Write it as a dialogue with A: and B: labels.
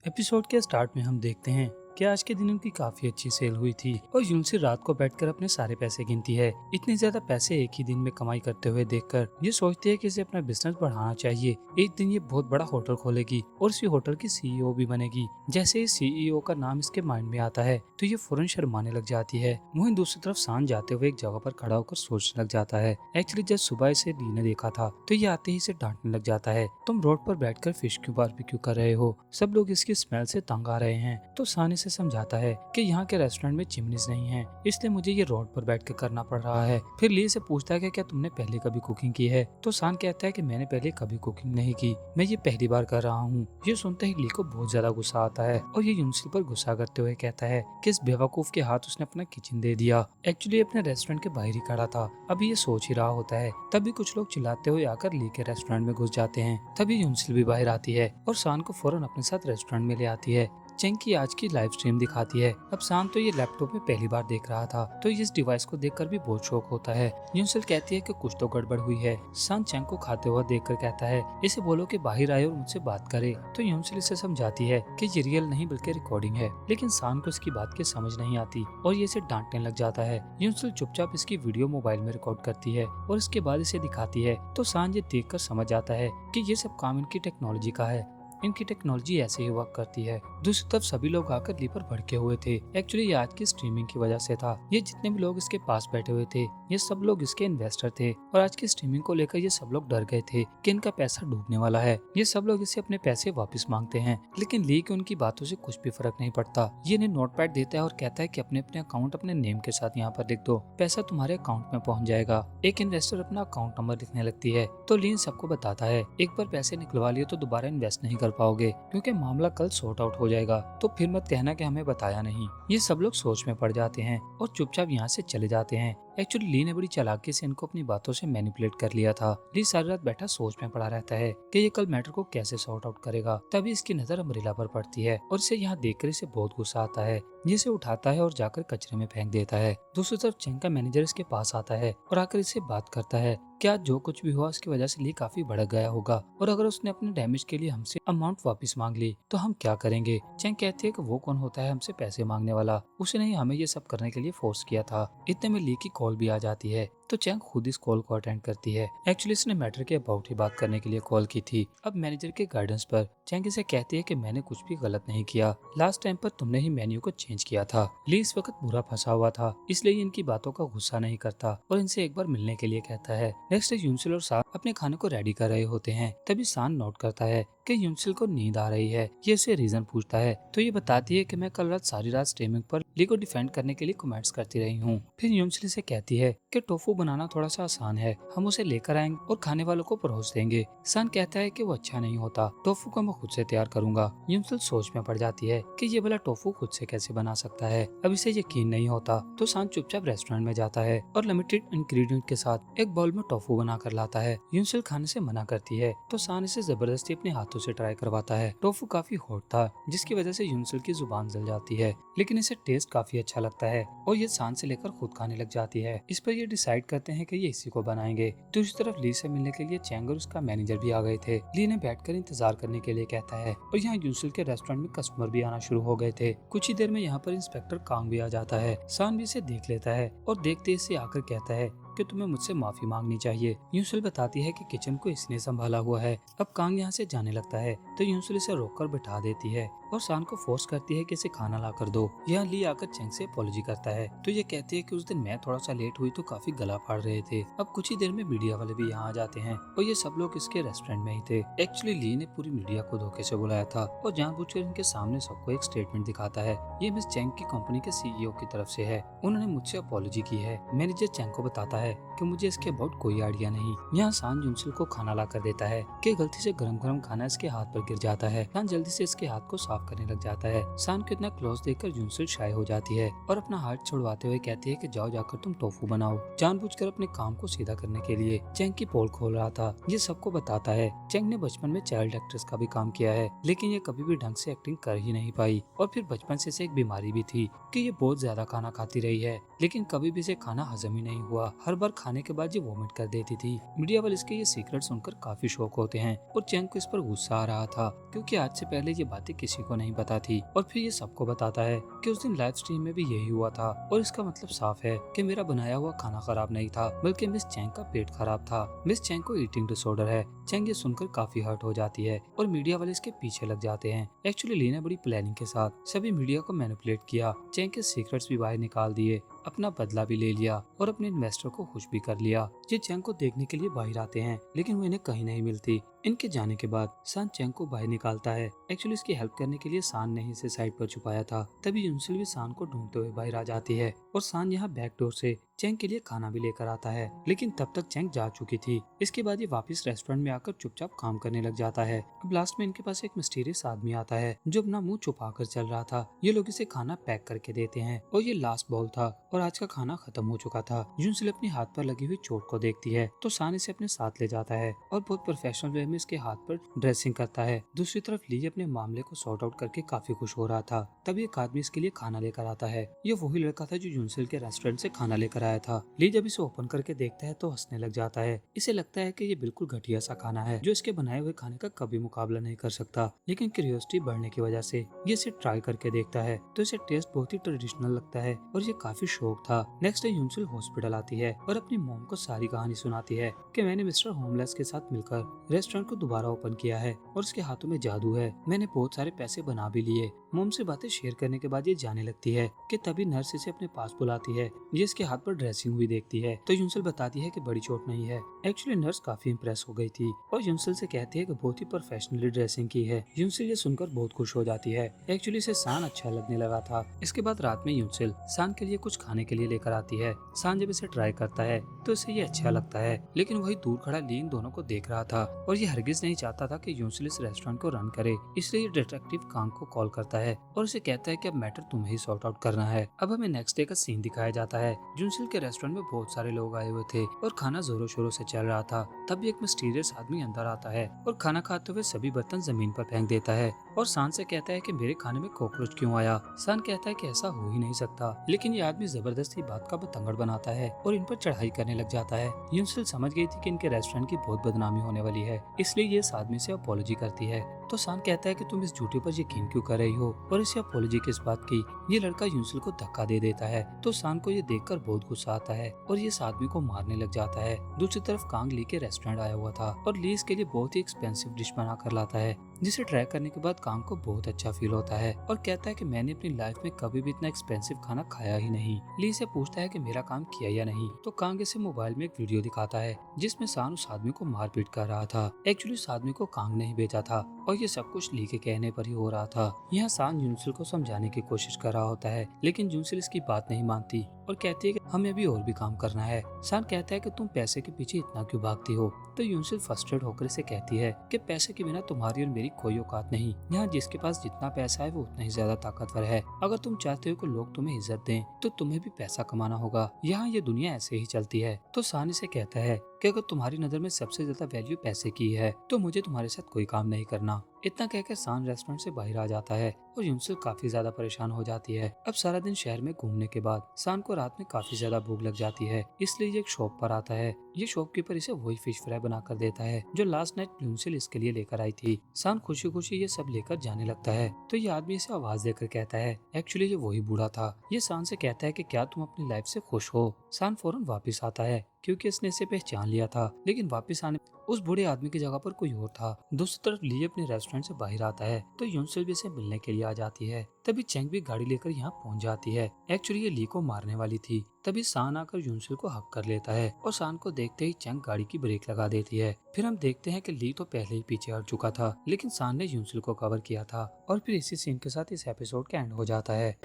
A: Episode के start में हम देखते हैं कि आज के दिन उनकी काफी अच्छी सेल हुई थी और यूनसी रात को बैठकर अपने सारे पैसे गिनती है। इतने ज्यादा पैसे एक ही दिन में कमाई करते हुए देखकर ये सोचती है कि इसे अपना बिजनेस बढ़ाना चाहिए। एक दिन ये बहुत बड़ा होटल खोलेगी और इसी होटल की सीईओ भी बनेगी। जैसे ही सीईओ का नाम इसके माइंड में आता है तो ये फौरन शर्माने लग जाती है। वहीं दूसरी तरफ सांझ जाते हुए एक जगह पर खड़ा होकर सोचने लग जाता है। एक्चुअली जब सुबह इसे ली ने देखा था तो ये आते ही इसे डांटने लग जाता है, तुम रोड पर बैठकर फिश क्यों बारबेक्यू कर रहे हो, सब लोग इसकी स्मेल से तंग आ रहे हैं। तो सान इसे समझाता है कि यहाँ के रेस्टोरेंट में चिमनीज नहीं है, इसलिए मुझे ये रोड पर बैठ कर करना पड़ रहा है। फिर ली से पूछता है कि क्या तुमने पहले कभी कुकिंग की है। तो सान कहता है कि मैंने पहले कभी कुकिंग नहीं की, मैं ये पहली बार कर रहा हूँ। ये सुनते ही ली को बहुत ज्यादा गुस्सा आता है और ये यूनसी पर गुस्सा करते हुए कहता है कि इस बेवकूफ के हाथ उसने अपना किचन दे दिया। एक्चुअली अपने रेस्टोरेंट के बाहर ही खड़ा था, अभी ये सोच ही रहा होता है तभी कुछ लोग चिल्लाते हुए आकर ली के रेस्टोरेंट में घुस जाते हैं। तभी यूनसिल भी बाहर आती है और सान को फौरन अपने साथ रेस्टोरेंट में ले आती है। चेंग की आज की लाइव स्ट्रीम दिखाती है। अब शाम तो ये लैपटॉप में पहली बार देख रहा था तो इस डिवाइस को देखकर भी बहुत शौक होता है। यूनसिल कहती है कि कुछ तो गड़बड़ हुई है। सान चेंग को खाते हुए देखकर कहता है इसे बोलो कि बाहर आए और मुझसे बात करे। तो यूनसिल इसे समझाती है कि ये रियल नहीं बल्कि रिकॉर्डिंग है, लेकिन सान को इसकी बात की समझ नहीं आती और ये इसे डांटने लग जाता है। यूनसिल चुपचाप इसकी वीडियो मोबाइल में रिकॉर्ड करती है और इसके बाद इसे दिखाती है। तो सान ये देखकर समझ जाता है कि ये सब काम इनकी टेक्नोलॉजी का है, इनकी टेक्नोलॉजी ऐसे ही वर्क करती है। दूसरी तरफ सभी लोग आकर ली पर भड़के हुए थे। एक्चुअली ये आज की स्ट्रीमिंग की वजह से था। ये जितने भी लोग इसके पास बैठे हुए थे ये सब लोग इसके इन्वेस्टर थे और आज की स्ट्रीमिंग को लेकर ये सब लोग डर गए थे कि इनका पैसा डूबने वाला है। ये सब लोग इससे अपने पैसे वापस मांगते हैं, लेकिन ली के उनकी बातों से कुछ भी फर्क नहीं पड़ता। ये इन्हें नोटपैड देता है और कहता है कि अपने अपने अकाउंट अपने नेम के साथ यहाँ पर लिख दो, पैसा तुम्हारे अकाउंट में पहुँच जाएगा। एक इन्वेस्टर अपना अकाउंट नंबर लिखने लगती है तो ली सबको बताता है एक बार पैसे निकलवा लिए तो दोबारा इन्वेस्ट नहीं कर पाओगे क्योंकि मामला कल सॉर्ट आउट हो जाएगा, तो फिर मत कहना कि हमें बताया नहीं। ये सब लोग सोच में पड़ जाते हैं और चुपचाप यहाँ से चले जाते हैं। एक्चुअली ली ने बड़ी चालाकी से इनको अपनी बातों से मैनिपुलेट कर लिया था। ली सारी रात बैठा सोच में पड़ा रहता है कि ये कल मैटर को कैसे सॉर्ट आउट करेगा। तभी इसकी नजर अम्ब्रेला पर पड़ती है और इसे यहाँ देखकर इसे बहुत गुस्सा आता है। ये इसे उठाता है और जाकर कचरे में फेंक देता है। दूसरी तरफ चेंग का मैनेजर इसके पास आता है और आकर इससे बात करता है क्या जो कुछ भी हुआ उसकी वजह से ली काफी भड़क गया होगा और अगर उसने अपने डैमेज के लिए हमसे अमाउंट वापस मांग ली तो हम क्या करेंगे। चेंग कहती है कि वो कौन होता है हमसे पैसे मांगने वाला, उसने ही हमें ये सब करने के लिए फोर्स किया था। इतने में ली की कॉल भी आ जाती है तो चेंग खुद इस कॉल को अटेंड करती है। एक्चुअली इसने मैटर के अबाउट ही बात करने के लिए कॉल की थी। अब मैनेजर के गाइडेंस पर चेंग इसे कहती है कि मैंने कुछ भी गलत नहीं किया, लास्ट टाइम पर तुमने ही मेन्यू को चेंज किया था। ली इस वक्त बुरा फंसा हुआ था इसलिए इनकी बातों का गुस्सा नहीं करता और इनसे एक बार मिलने के लिए कहता है। नेक्स्ट यूनसिल और सान अपने खाने को रेडी कर रहे होते हैं तभी सान नोट करता है कि यूनसिल को नींद आ रही है। ये इसे रीजन पूछता है तो ये बताती है कि मैं कल रात सारी रात स्ट्रीमिंग पर ली को डिफेंड करने के लिए कमेंट्स करती रही हूँ। फिर यूनसिल से कहती है कि टोफू बनाना थोड़ा सा आसान है, हम उसे लेकर आएंगे और खाने वालों को परोस देंगे। सान कहता है कि वो अच्छा नहीं होता, टोफू को मैं खुद से तैयार करूंगा। यूनसिल सोच में पड़ जाती है कि ये वाला टोफू खुद से कैसे बना सकता है। अब इसे यकीन नहीं होता तो सान चुपचाप रेस्टोरेंट में जाता है और लिमिटेड इंग्रेडिएंट के साथ एक बाउल में टोफू बना कर लाता है। यूनसिल खाने से मना करती है तो सान इसे जबरदस्ती अपने हाथों से ट्राई करवाता है। टोफू काफी हॉट था जिसकी वजह से यूनसिल की जुबान जल जाती है, लेकिन इसे टेस्ट काफी अच्छा लगता है और ये सान से लेकर खुद खाने लग जाती है। इस पर ये डिसाइड करते हैं कि ये इसी को बनाएंगे। दूसरी तरफ ली से मिलने के लिए चेंग और उसका मैनेजर भी आ गए थे। ली ने बैठकर इंतजार करने के लिए कहता है और यहाँ यूनसिल के रेस्टोरेंट में कस्टमर भी आना शुरू हो गए थे। कुछ ही देर में यहाँ पर इंस्पेक्टर कांग भी आ जाता है। सान भी इसे देख लेता है और देखते इसे आकर कहता है कि तुम्हें मुझसे माफी मांगनी चाहिए। यूनसिल बताती है कि किचन को इसने संभाला हुआ है। अब कांग यहाँ से जाने लगता है तो यूनसिल इसे रोककर बिठा देती है और सान को फोर्स करती है कि इसे खाना ला कर दो। यहाँ ली आकर चेंग से अपॉलॉजी करता है तो ये कहती है कि उस दिन मैं थोड़ा सा लेट हुई तो काफी गला फाड़ रहे थे। अब कुछ ही देर में मीडिया वाले भी यहाँ आ जाते हैं और ये सब लोग इसके रेस्टोरेंट में ही थे। एक्चुअली ली ने पूरी मीडिया को धोखे से बुलाया था और जानबूझकर इनके सामने सबको एक स्टेटमेंट दिखाता है। ये मिस चेंग की कंपनी के सीईओ की तरफ से है, उन्होंने मुझसे अपॉलॉजी की है। मैनेजर चेंग को बताता है कि मुझे इसके अबाउट कोई आइडिया नहीं। यहाँ सान यूनसिल को खाना ला कर देता है कि गलती से गरम गरम खाना इसके हाथ पर गिर जाता है। सान जल्दी से इसके हाथ को साफ करने लग जाता है। सान को इतना क्लोज देखकर यूनसिल शाय हो जाती है और अपना हाथ छुड़वाते हुए कहती है कि जाओ जाकर तुम टोफू बनाओ। जानबूझकर अपने काम को सीधा करने के लिए चेंग की पोल खोल रहा था। ये सबको बताता है चेंग ने बचपन में चाइल्ड एक्ट्रेस का भी काम किया है, लेकिन ये कभी भी ढंग से एक्टिंग कर ही नहीं पाई और फिर बचपन से एक बीमारी भी थी कि ये बहुत ज्यादा खाना खाती रही है, लेकिन कभी भी इसे खाना हजम ही नहीं हुआ। हर हर बार खाने के बाद ये वॉमिट कर देती थी। मीडिया वाले इसके ये सीक्रेट सुनकर काफी शौक होते हैं और चैंग को इस पर गुस्सा आ रहा था क्योंकि आज से पहले ये बातें किसी को नहीं पता थी। और फिर ये सबको बताता है कि उस दिन लाइव स्ट्रीम में भी यही हुआ था और इसका मतलब साफ है कि मेरा बनाया हुआ खाना खराब नहीं था बल्कि मिस चैंग का पेट खराब था। मिस चैंग को ईटिंग डिसऑर्डर है। चैंग ये सुनकर काफी हर्ट हो जाती है और मीडिया वाले इसके पीछे लग जाते हैं। एक्चुअली ली ने बड़ी प्लानिंग के साथ सभी मीडिया को मैनिपुलेट किया, चैंग के सीक्रेट्स भी बाहर निकाल दिए, अपना बदला भी ले लिया और अपने इन्वेस्टर को खुश भी कर लिया। ये चैंग को देखने के लिए बाहर आते हैं लेकिन वो इन्हें कहीं नहीं मिलती। इनके जाने के बाद सान चैंग को बाहर निकालता है। एक्चुअली इसकी हेल्प करने के लिए सान ने इसे साइड पर छुपाया था। तभी यूनसिल भी सान को ढूंढते हुए बाहर आ जाती है और सान यहाँ बैक डोर से चैंग के लिए खाना भी लेकर आता है, लेकिन तब तक चैंग जा चुकी थी। इसके बाद ये वापस रेस्टोरेंट में आकर चुपचाप काम करने लग जाता है। अब लास्ट में इनके पास एक मिस्टीरियस आदमी आता है जो अपना मुंह छुपा कर चल रहा था। ये लोग इसे खाना पैक करके देते हैं और ये लास्ट बॉल था और आज का खाना खत्म हो चुका था। यूनसिल अपने हाथ पर लगी हुई चोट को देखती है तो सान इसे अपने साथ ले जाता है और बहुत प्रोफेशनल वे में इसके हाथ पर ड्रेसिंग करता है। दूसरी तरफ ली अपने मामले को सॉर्ट आउट करके काफी खुश हो रहा था। तभी एक आदमी इसके लिए खाना लेकर आता है। ये वही लड़का था जो यूनसिल के रेस्टोरेंट से खाना लेकर आया था। ली जब इसे ओपन करके देखता है तो हंसने लग जाता है। इसे लगता है कि ये बिल्कुल घटिया सा खाना है जो इसके बनाए हुए खाने का कभी मुकाबला नहीं कर सकता, लेकिन क्यूरियोसिटी बढ़ने की वजह से ये इसे ट्राई करके देखता है तो इसे टेस्ट बहुत ही ट्रेडिशनल लगता है और ये काफी शौक था। नेक्स्ट डे यूनसिल हॉस्पिटल आती है और अपनी मॉम को सारी कहानी सुनाती है कि मैंने मिस्टर होमलेस के साथ मिलकर रेस्टोरेंट को दोबारा ओपन किया है और उसके हाथों में जादू है। मैंने बहुत सारे पैसे बना भी लिए। मॉम से बातें शेयर करने के बाद ये जाने लगती है कि तभी नर्स इसे अपने पास बुलाती है। ये इसके हाथ पर ड्रेसिंग हुई देखती है तो यूनसिल बताती है कि बड़ी चोट नहीं है। एक्चुअली नर्स काफी इम्प्रेस हो गई थी और यूनसिल से कहती है कि बहुत ही प्रोफेशनली ड्रेसिंग की है। यूनसिल ये सुनकर बहुत खुश हो जाती है। एक्चुअली इसे सान अच्छा लगने लगा था। इसके बाद रात में यूनसिल सान के लिए कुछ खाने के लिए लेकर आती है। सान जब इसे ट्राई करता है तो इसे ये अच्छा लगता है, लेकिन वही दूर खड़ा ली इन दोनों को देख रहा था और ये हरगिज नहीं चाहता था कि यूनसिल इस रेस्टोरेंट को रन करे। इसलिए ये डिटेक्टिव कांग को कॉल करता है और उसे कहता है कि अब मैटर तुम्हें ही सॉर्ट आउट करना है। अब हमें नेक्स्ट डे का सीन दिखाया जाता है। यूनसिल के रेस्टोरेंट में बहुत सारे लोग आए हुए थे और खाना जोरों शोरों से चल रहा था। तभी एक मिस्टीरियस आदमी अंदर आता है और खाना खाते हुए सभी बर्तन जमीन पर फेंक देता है और सान से कहता है कि मेरे खाने में कॉकरोच क्यों आया। सान कहता है कि ऐसा हो ही नहीं सकता, लेकिन ये आदमी जबरदस्ती बात का बतंगड़ बनाता है और इन पर चढ़ाई करने लग जाता है। यूनसिल समझ गई थी कि इनके रेस्टोरेंट की बहुत बदनामी होने वाली है, इसलिए ये इस आदमी से अपॉलॉजी करती है। तो सान कहता है कि तुम इस झूठे पर यकीन क्यों कर रही हो और इसे अपॉलॉजी किस बात की। ये लड़का यूनसिल को धक्का दे देता है तो सान को ये देखकर बहुत गुस्सा आता है और ये इस आदमी को मारने लग जाता है। दूसरी तरफ कांग ली के रेस्टोरेंट आया हुआ था और ली इसके लिए बहुत ही एक्सपेंसिव डिश बना कर लाता है, जिसे ट्राई करने के बाद कांग को बहुत अच्छा फील होता है और कहता है कि मैंने अपनी लाइफ में कभी भी इतना एक्सपेंसिव खाना खाया ही नहीं। ली से पूछता है कि मेरा काम किया या नहीं तो कांग इसे मोबाइल में एक वीडियो दिखाता है जिसमें सान उस आदमी को मारपीट कर रहा था। एक्चुअली उस आदमी को कांग ने ही भेजा था और ये सब कुछ ली के कहने पर ही हो रहा था। यहाँ सान यूनसिल को समझाने की कोशिश कर रहा होता है, लेकिन यूनसिल इसकी बात नहीं मानती और कहती है कि हमें अभी और भी काम करना है। सान कहता है कि तुम पैसे के पीछे इतना क्यों भागती हो तो यूनसिल फ्रस्ट्रेट होकर इसे कहती है कि पैसे के बिना तुम्हारी और मेरी कोई औकात नहीं। यहाँ जिसके पास जितना पैसा है वो उतना ही ज्यादा ताकतवर है। अगर तुम चाहते हो कि लोग तुम्हें इज्जत दें तो तुम्हें भी पैसा कमाना होगा। यहाँ ये दुनिया ऐसे ही चलती है। तो सान इसे कहता है कि अगर तुम्हारी नजर में सबसे ज्यादा वैल्यू पैसे की है तो मुझे तुम्हारे साथ कोई काम नहीं करना। इतना कहकर सान रेस्टोरेंट से बाहर आ जाता है और यूनसिल काफी ज्यादा परेशान हो जाती है। अब सारा दिन शहर में घूमने के बाद सान को रात में काफी ज्यादा भूख लग जाती है, इसलिए ये एक शॉप पर आता है। ये शॉपकीपर इसे वही फिश फ्राई बना कर देता है जो लास्ट नाइट यूनसिल इसके लिए लेकर आई थी। सान खुशी खुशी ये सब लेकर जाने लगता है तो ये आदमी इसे आवाज देकर कहता है एक्चुअली ये वही बूढ़ा था। ये सान से कहता है कि क्या तुम अपनी लाइफ से खुश हो। सान फौरन वापिस आता है क्योंकि इसने इसे पहचान लिया था, लेकिन वापस आने उस बूढ़े आदमी की जगह पर कोई और था। दूसरी तरफ ली अपने रेस्टोरेंट से बाहर आता है तो यूनसिल भी इसे मिलने के लिए आ जाती है। तभी चैंग भी गाड़ी लेकर यहाँ पहुँच जाती है। एक्चुअली ये ली को मारने वाली थी। तभी सान आकर यूनसिल को हक कर लेता है और सान को देखते ही चैंग गाड़ी की ब्रेक लगा देती है। फिर हम देखते हैं कि ली तो पहले ही पीछे हट चुका था, लेकिन सान ने यूनसिल को कवर किया था और फिर इसी सीन के साथ इस एपिसोड का एंड हो जाता है।